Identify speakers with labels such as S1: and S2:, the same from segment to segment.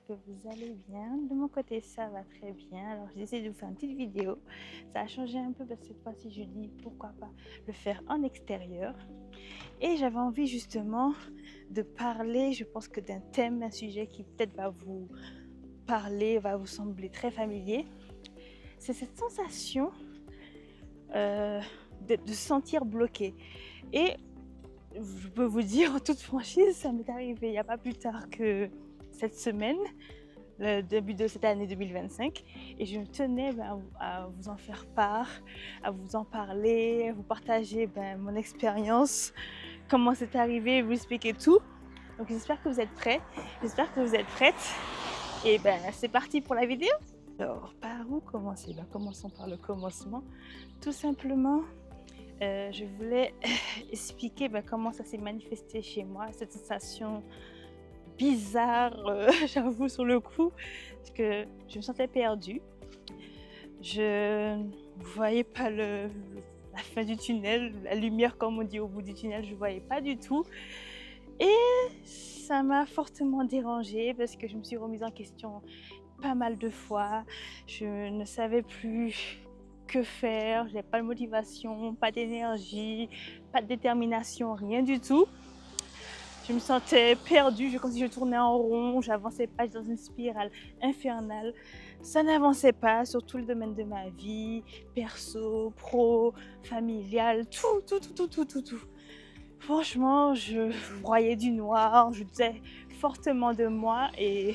S1: que vous allez bien. De mon côté, ça va très bien. Alors, j'essaie de vous faire une petite vidéo. Ça a changé un peu parce que cette fois-ci, je dis pourquoi pas le faire en extérieur. Et j'avais envie justement de parler, je pense que d'un thème, un sujet qui peut-être va vous parler, va vous sembler très familier. C'est cette sensation de se sentir bloqué. Et je peux vous dire en toute franchise, ça m'est arrivé il n'y a pas plus tard que cette semaine, le début de cette année 2025, et je tenais à vous en faire part, à vous en parler, à vous partager mon expérience, comment c'est arrivé, vous expliquer tout. Donc j'espère que vous êtes prêts, j'espère que vous êtes prêtes, et c'est parti pour la vidéo. Alors par où commencer? Commençons par le commencement. Tout simplement, je voulais expliquer comment ça s'est manifesté chez moi, cette sensation bizarre, j'avoue sur le coup, parce que je me sentais perdue. Je ne voyais pas la fin du tunnel, la lumière comme on dit au bout du tunnel, je ne voyais pas du tout. Et ça m'a fortement dérangée parce que je me suis remise en question pas mal de fois. Je ne savais plus que faire, j'avais pas de motivation, pas d'énergie, pas de détermination, rien du tout. Je me sentais perdue, comme si je tournais en rond, j'avançais pas, j'étais dans une spirale infernale. Ça n'avançait pas sur tout le domaine de ma vie, perso, pro, familial, tout. Franchement, je voyais du noir, je doutais fortement de moi et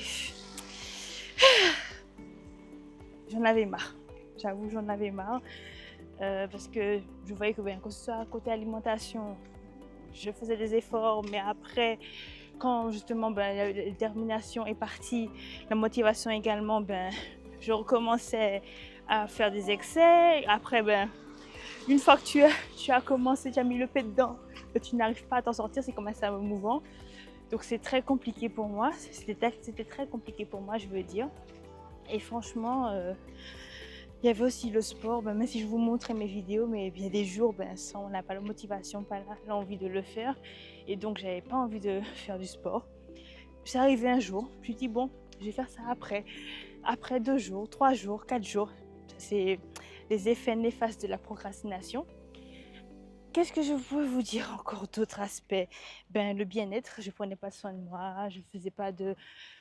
S1: j'en avais marre. J'avoue, j'en avais marre parce que je voyais que ce soit côté alimentation, je faisais des efforts, mais après, quand justement la détermination est partie, la motivation également, je recommençais à faire des excès. Après, une fois que tu as commencé, tu as mis le pied dedans, que tu n'arrives pas à t'en sortir, c'est comme ça mouvant. Donc c'est très compliqué pour moi, c'était très compliqué pour moi, je veux dire. Et franchement, il y avait aussi le sport, même si je vous montrais mes vidéos, mais il y a des jours, on n'a pas la motivation, pas l'envie de le faire. Et donc, j'avais pas envie de faire du sport. C'est arrivé un jour, je me suis dit, bon, je vais faire ça après. Après 2 jours, 3 jours, 4 jours. C'est les effets néfastes de la procrastination. Qu'est-ce que je peux vous dire encore d'autres aspects? Le bien-être, je prenais pas soin de moi, je faisais pas de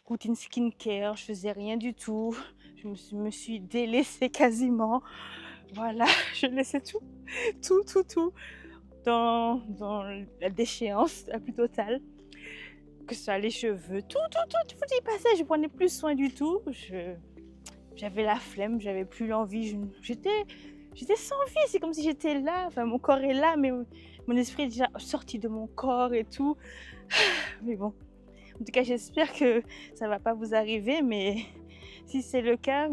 S1: routine skincare, je faisais rien du tout. Je me suis délaissée quasiment. Voilà, je laissais tout dans la déchéance la plus totale. Que ce soit les cheveux, tout y passait. Je prenais plus soin du tout. J'avais la flemme, j'avais plus l'envie. J'étais sans vie, c'est comme si j'étais là. Enfin, mon corps est là, mais mon esprit est déjà sorti de mon corps et tout. Mais bon, en tout cas, j'espère que ça va pas vous arriver, mais si c'est le cas,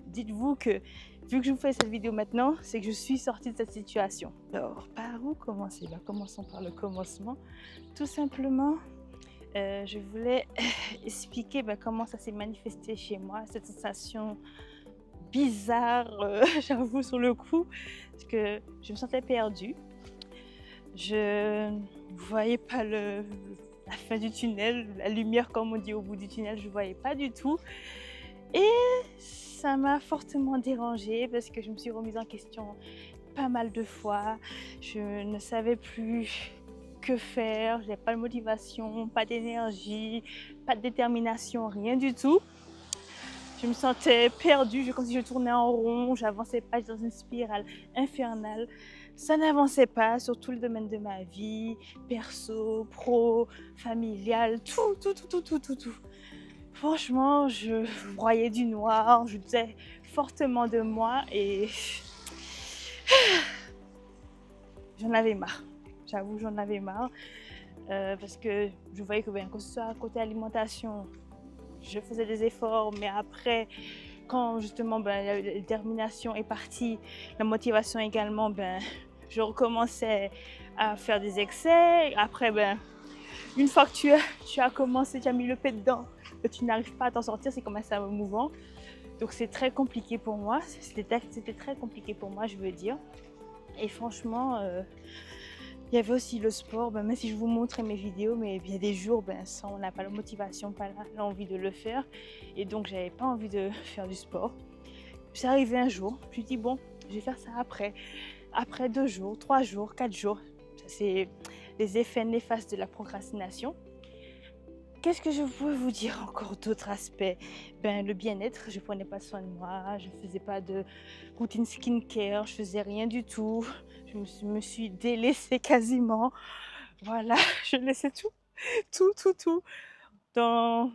S1: dites-vous que vu que je vous fais cette vidéo maintenant, c'est que je suis sortie de cette situation. Alors, par où commencer? Commençons par le commencement. Tout simplement, je voulais expliquer comment ça s'est manifesté chez moi, cette sensation bizarre, j'avoue sur le coup, parce que je me sentais perdue. Je ne voyais pas la fin du tunnel, la lumière comme on dit au bout du tunnel, je ne voyais pas du tout. Et ça m'a fortement dérangée parce que je me suis remise en question pas mal de fois. Je ne savais plus que faire, j'avais pas de motivation, pas d'énergie, pas de détermination, rien du tout. Je me sentais perdue, comme si je tournais en rond, j'avançais pas, j'étais dans une spirale infernale. Ça n'avançait pas sur tout le domaine de ma vie, perso, pro, familial, tout. Franchement, je voyais du noir, je doutais fortement de moi et j'en avais marre. J'avoue, j'en avais marre parce que je voyais que ce soit côté alimentation, je faisais des efforts, mais après, quand justement la détermination est partie, la motivation également, je recommençais à faire des excès. Après, une fois que tu as commencé, tu as mis le pied dedans, que tu n'arrives pas à t'en sortir, c'est comme ça mouvant. Donc c'est très compliqué pour moi, c'était très compliqué pour moi, je veux dire. Et franchement, Il y avait aussi le sport, même si je vous montrais mes vidéos, mais il y a des jours, ça, on n'a pas la motivation, pas l'envie de le faire. Et donc, j'avais pas envie de faire du sport. C'est arrivé un jour, je me suis dit, bon, je vais faire ça après. Après 2 jours, 3 jours, 4 jours. Ça, c'est les effets néfastes de la procrastination. Qu'est-ce que je peux vous dire encore d'autres aspects? Le bien-être, je prenais pas soin de moi, je faisais pas de routine skincare, je faisais rien du tout. Je me suis délaissée quasiment. Voilà, je laissais tout dans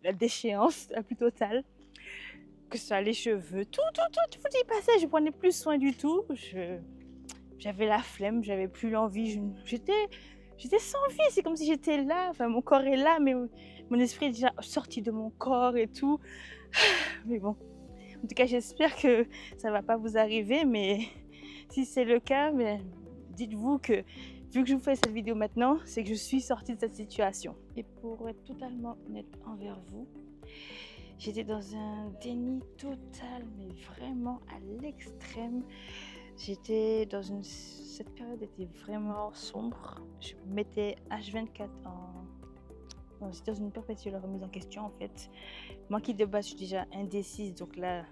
S1: la déchéance la plus totale. Que ce soit les cheveux, tout y passait. Je prenais plus soin du tout. J'avais la flemme, j'avais plus l'envie. J'étais sans vie, c'est comme si j'étais là. Enfin, mon corps est là, mais mon esprit est déjà sorti de mon corps et tout. Mais bon, en tout cas, j'espère que ça va pas vous arriver. Mais si c'est le cas, dites-vous que vu que je vous fais cette vidéo maintenant, c'est que je suis sortie de cette situation. Et pour être totalement honnête envers vous, j'étais dans un déni total, mais vraiment à l'extrême. Cette période était vraiment sombre. Je me mettais H24 j'étais dans une perpétuelle remise en question en fait. Moi qui de base je suis déjà indécise, donc là,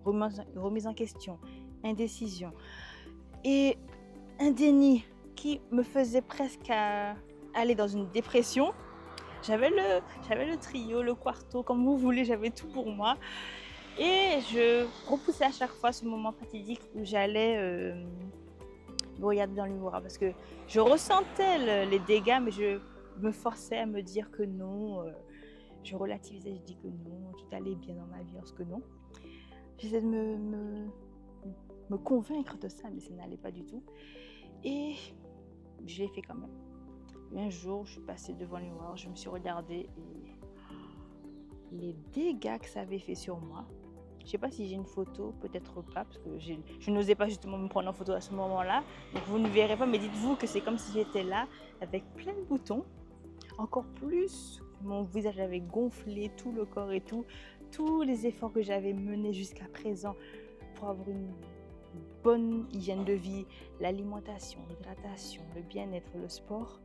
S1: remise en question, indécision et un déni qui me faisait presque aller dans une dépression. J'avais le trio, le quarto, comme vous voulez, j'avais tout pour moi. Et je repoussais à chaque fois ce moment fatidique où j'allais me regarder dans le miroir parce que je ressentais les dégâts, mais je me forçais à me dire que non. Je relativisais, je dis que non, tout allait bien dans ma vie, parce que non. J'essayais de me convaincre de ça, mais ça n'allait pas du tout. Et je l'ai fait quand même. Un jour, je suis passée devant le miroir, je me suis regardée et les dégâts que ça avait fait sur moi. Je ne sais pas si j'ai une photo, peut-être pas, parce que je n'osais pas justement me prendre en photo à ce moment-là. Donc vous ne verrez pas, mais dites-vous que c'est comme si j'étais là, avec plein de boutons. Encore plus, mon visage avait gonflé, tout le corps et tout. Tous les efforts que j'avais menés jusqu'à présent pour avoir une bonne hygiène de vie, l'alimentation, l'hydratation, le bien-être, le sport,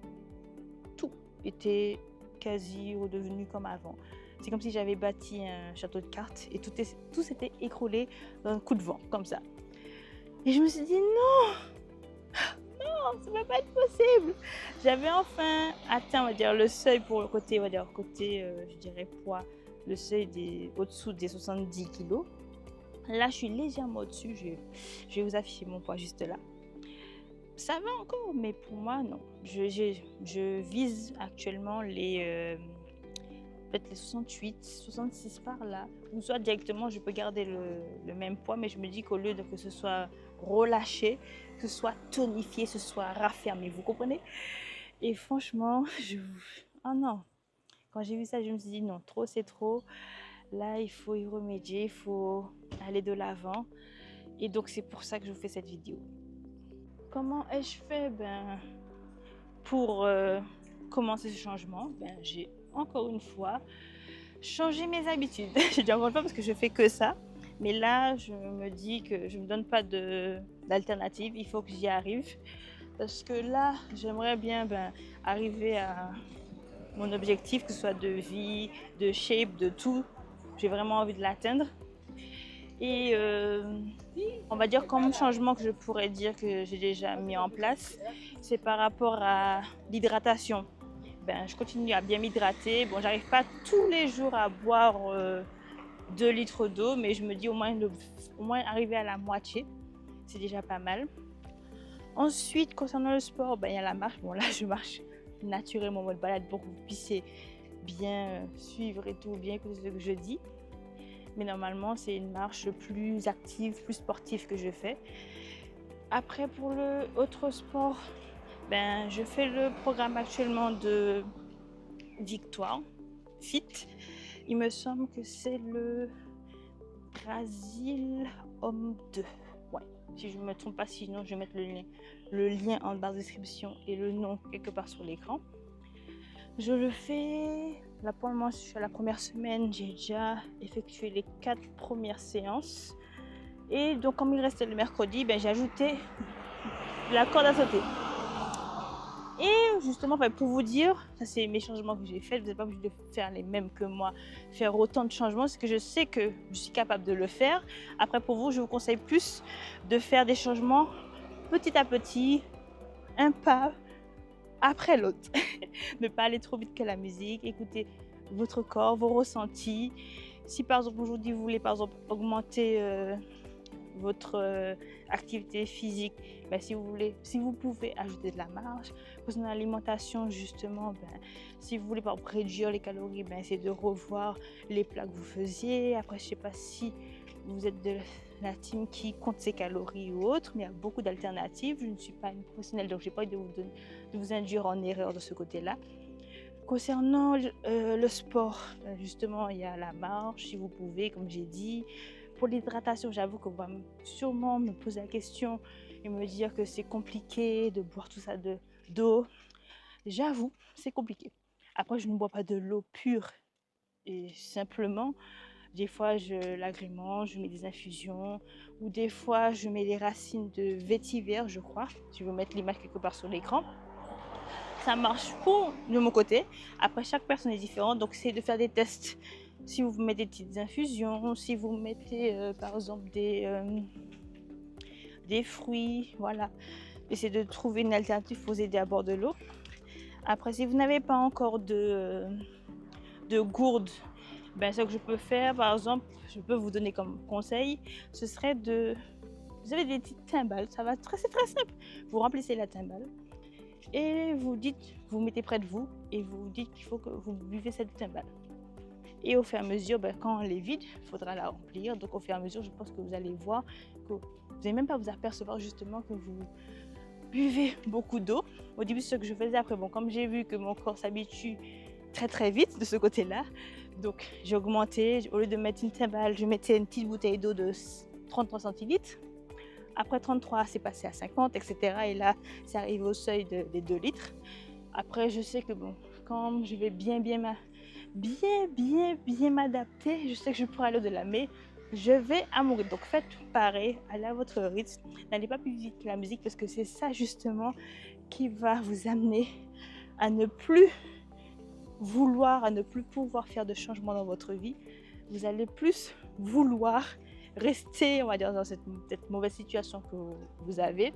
S1: tout était quasi redevenu comme avant. C'est comme si j'avais bâti un château de cartes et tout s'était écroulé dans un coup de vent, comme ça. Et je me suis dit non, ça ne va pas être possible. J'avais enfin atteint, on va dire, le seuil pour le côté, je dirais poids, le seuil au-dessous des 70 kilos. Là, je suis légèrement au-dessus. Je vais vous afficher mon poids juste là. Ça va encore, mais pour moi, non. Je vise actuellement peut-être les 68, 66 par là. Ou soit directement, je peux garder le même poids, mais je me dis qu'au lieu que ce soit relâché, que ce soit tonifié, que ce soit raffermi, vous comprenez? Et franchement, oh non. Quand j'ai vu ça, je me suis dit non, trop c'est trop. Là, il faut y remédier, il faut aller de l'avant. Et donc, c'est pour ça que je vous fais cette vidéo. Comment ai-je fait pour commencer ce changement? J'ai encore une fois changé mes habitudes. Je dis encore une fois parce que je fais que ça. Mais là, je me dis que je ne me donne pas d'alternative. Il faut que j'y arrive. Parce que là, j'aimerais bien arriver à mon objectif, que ce soit de vie, de shape, de tout. J'ai vraiment envie de l'atteindre. Et on va dire comme changement que je pourrais dire que j'ai déjà mis en place, c'est par rapport à l'hydratation. Je continue à bien m'hydrater. Bon, j'arrive pas tous les jours à boire 2 litres d'eau, mais je me dis au moins arriver à la moitié, c'est déjà pas mal. Ensuite, concernant le sport, il y a la marche. Bon, là, je marche naturellement en mode balade pour que vous puissiez bien suivre et tout, bien écouter ce que je dis. Mais normalement, c'est une marche plus active, plus sportive que je fais. Après, pour le autre sport, je fais le programme actuellement de Victoire Fit. Il me semble que c'est le Brésil Homme 2. Ouais, si je ne me trompe pas, sinon je vais mettre le lien en barre de description et le nom quelque part sur l'écran. Je le fais, là pour le moment, je suis à la première semaine, j'ai déjà effectué les 4 premières séances. Et donc, comme il restait le mercredi, j'ai ajouté la corde à sauter. Et justement, pour vous dire, ça c'est mes changements que j'ai faits, vous n'êtes pas obligé de faire les mêmes que moi, faire autant de changements, parce que je sais que je suis capable de le faire. Après, pour vous, je vous conseille plus de faire des changements petit à petit, un pas après l'autre. Ne pas aller trop vite que la musique, écoutez votre corps, vos ressentis. Si par exemple aujourd'hui vous voulez par exemple augmenter votre activité physique, si vous pouvez ajouter de la marche. Concernant l'alimentation justement, si vous voulez par exemple réduire les calories, essayez de revoir les plats que vous faisiez. Après, je sais pas si vous êtes de la team qui compte ses calories ou autre, mais il y a beaucoup d'alternatives. Je ne suis pas une professionnelle, donc j'ai pas envie de vous induire en erreur de ce côté-là. Concernant le sport, justement, il y a la marche, si vous pouvez, comme j'ai dit. Pour l'hydratation, j'avoue qu'on va sûrement me poser la question et me dire que c'est compliqué de boire tout ça d'eau. J'avoue, c'est compliqué. Après, je ne bois pas de l'eau pure. Et simplement, des fois, je l'agrémente, je mets des infusions. Ou des fois, je mets les racines de vétiver, je crois. Je vais vous mettre l'image quelque part sur l'écran. Ça marche pour de mon côté. Après, chaque personne est différente, donc essayez de faire des tests. Si vous mettez des petites infusions, si vous mettez par exemple des fruits, voilà. Essayez de trouver une alternative pour vous aider à boire de l'eau. Après, si vous n'avez pas encore de gourde, ce que je peux faire, par exemple, je peux vous donner comme conseil, ce serait vous avez des petites timbales, c'est très simple. Vous remplissez la timbale et vous mettez près de vous et vous dites qu'il faut que vous buvez cette timbale. Et au fur et à mesure, quand elle est vide, il faudra la remplir. Donc au fur et à mesure, je pense que vous allez voir que vous n'allez même pas vous apercevoir justement que vous buvez beaucoup d'eau. Au début, c'est ce que je faisais. Après, comme j'ai vu que mon corps s'habitue très très vite de ce côté-là, donc j'ai augmenté. Au lieu de mettre une timbale, je mettais une petite bouteille d'eau de 33 centilitres. Après 33, c'est passé à 50, etc. Et là, c'est arrivé au seuil des 2 litres. Après, je sais que quand je vais bien m'adapter, je sais que je pourrai aller au-delà, mais je vais à mon rythme. Donc faites pareil, allez à votre rythme, n'allez pas plus vite que la musique, parce que c'est ça justement qui va vous amener à ne plus pouvoir faire de changements dans votre vie. Vous allez plus vouloir rester, on va dire, dans cette mauvaise situation que vous avez,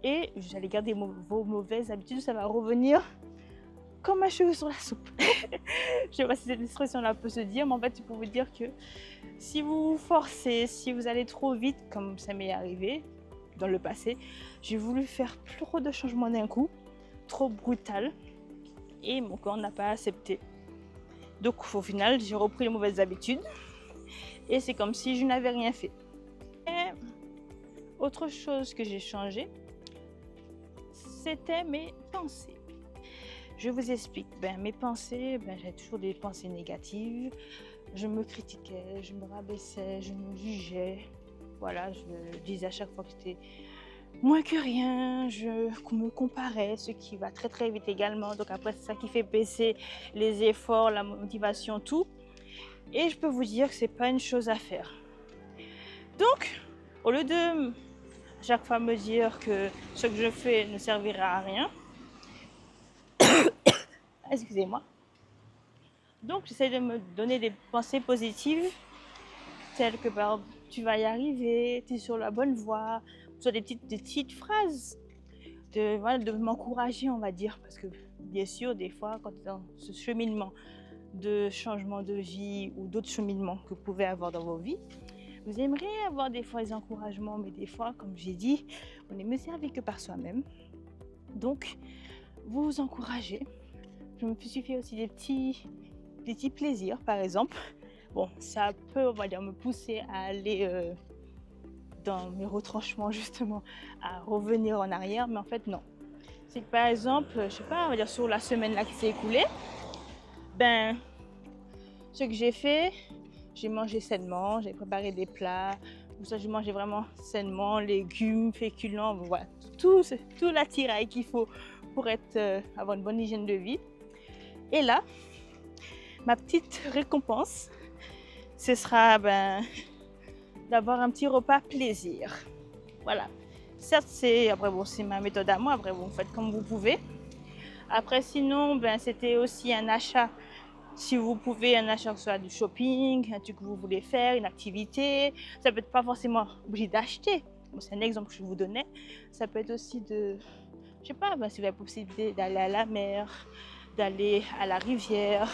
S1: et vous allez garder vos mauvaises habitudes. Ça va revenir comme un cheveu sur la soupe. Je sais pas si cette expression-là peut se dire, mais en fait, c'est pour vous dire que si vous vous forcez, si vous allez trop vite, comme ça m'est arrivé dans le passé, j'ai voulu faire trop de changements d'un coup, trop brutal, et mon corps n'a pas accepté. Donc au final, j'ai repris les mauvaises habitudes, et c'est comme si je n'avais rien fait. Et autre chose que j'ai changé, c'était mes pensées. Je vous explique. Mes pensées, j'avais toujours des pensées négatives. Je me critiquais, je me rabaissais, je me jugeais. Voilà, je disais à chaque fois que j'étais moins que rien. Je me comparais, ce qui va très très vite également. Donc après, c'est ça qui fait baisser les efforts, la motivation, tout. Et je peux vous dire que c'est pas une chose à faire. Donc, au lieu de chaque fois me dire que ce que je fais ne servira à rien, excusez-moi. Donc, j'essaie de me donner des pensées positives, telles que par exemple, tu vas y arriver, tu es sur la bonne voie, soit des petites phrases de m'encourager, on va dire, parce que bien sûr, des fois, quand tu es dans ce cheminement de changement de vie ou d'autres cheminements que vous pouvez avoir dans vos vies, vous aimeriez avoir des fois des encouragements, mais des fois, comme j'ai dit, on est mieux servi que par soi-même. Donc, vous vous encouragez. Je me suis fait aussi des petits plaisirs, par exemple. Ça peut, on va dire, me pousser à aller dans mes retranchements, justement, à revenir en arrière, mais en fait, non. C'est que, par exemple, je sais pas, on va dire, sur la semaine là qui s'est écoulée, ce que j'ai fait, j'ai mangé sainement, j'ai préparé des plats, tout ça, j'ai mangé vraiment sainement, légumes, féculents, voilà, tout l'attirail qu'il faut pour avoir une bonne hygiène de vie. Et là, ma petite récompense, ce sera d'avoir un petit repas plaisir. Voilà. Certes, c'est ma méthode à moi. Après, vous faites comme vous pouvez. Après, sinon, ben, c'était aussi un achat. Si vous pouvez, un achat, que ce soit du shopping, un truc que vous voulez faire, une activité, ça peut être pas forcément obligé d'acheter. Bon, c'est un exemple que je vous donnais. Ça peut être aussi de, je sais pas, ben, si vous avez la possibilité d'aller à la mer, d'aller à la rivière,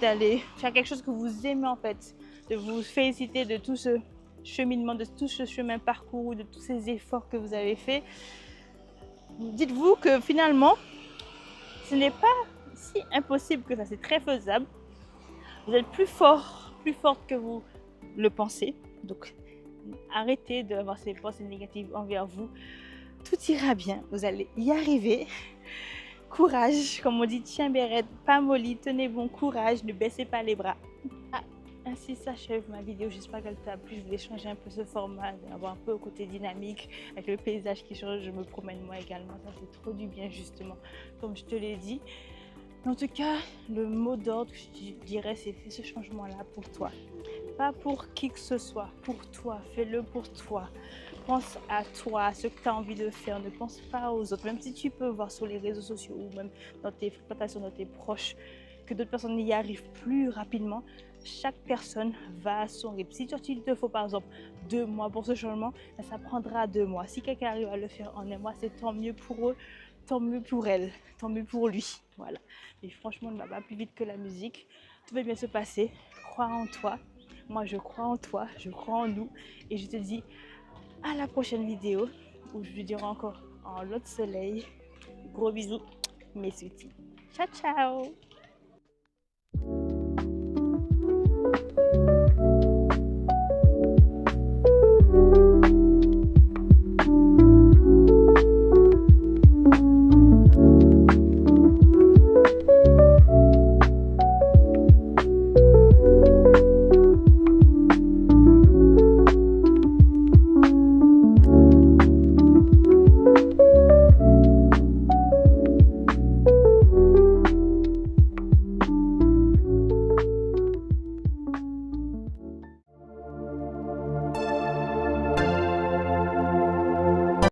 S1: d'aller faire quelque chose que vous aimez en fait, de vous féliciter de tout ce cheminement, de tout ce chemin parcouru, de tous ces efforts que vous avez faits. Dites-vous que finalement, ce n'est pas si impossible que ça, c'est très faisable. Vous êtes plus fort, plus forte que vous le pensez. Donc, arrêtez d'avoir ces pensées négatives envers vous. Tout ira bien, vous allez y arriver. Courage, comme on dit, tiens Bérette, pas molly, tenez bon courage, ne baissez pas les bras. Ah, ainsi s'achève ma vidéo, j'espère qu'elle t'a plu. Je voulais changer un peu ce format, avoir un peu au côté dynamique, avec le paysage qui change, je me promène moi également, ça fait trop du bien justement, comme je te l'ai dit. En tout cas, le mot d'ordre que je dirais, c'est fais ce changement-là pour toi. Pas pour qui que ce soit, pour toi, fais-le pour toi. Pense à toi, à ce que tu as envie de faire, ne pense pas aux autres. Même si tu peux voir sur les réseaux sociaux ou même dans tes fréquentations, dans tes proches, que d'autres personnes y arrivent plus rapidement, chaque personne va à son rythme. Si il te faut par exemple 2 mois pour ce changement, ça prendra 2 mois. Si quelqu'un arrive à le faire en 1 mois, c'est tant mieux pour eux, tant mieux pour elle, tant mieux pour lui. Voilà. Mais franchement, on ne va pas plus vite que la musique. Tout va bien se passer. Crois en toi. Moi, je crois en toi, je crois en nous. Et je te dis à la prochaine vidéo où je te dirai encore en lot de soleil. Gros bisous, mes sweeties. Ciao, ciao!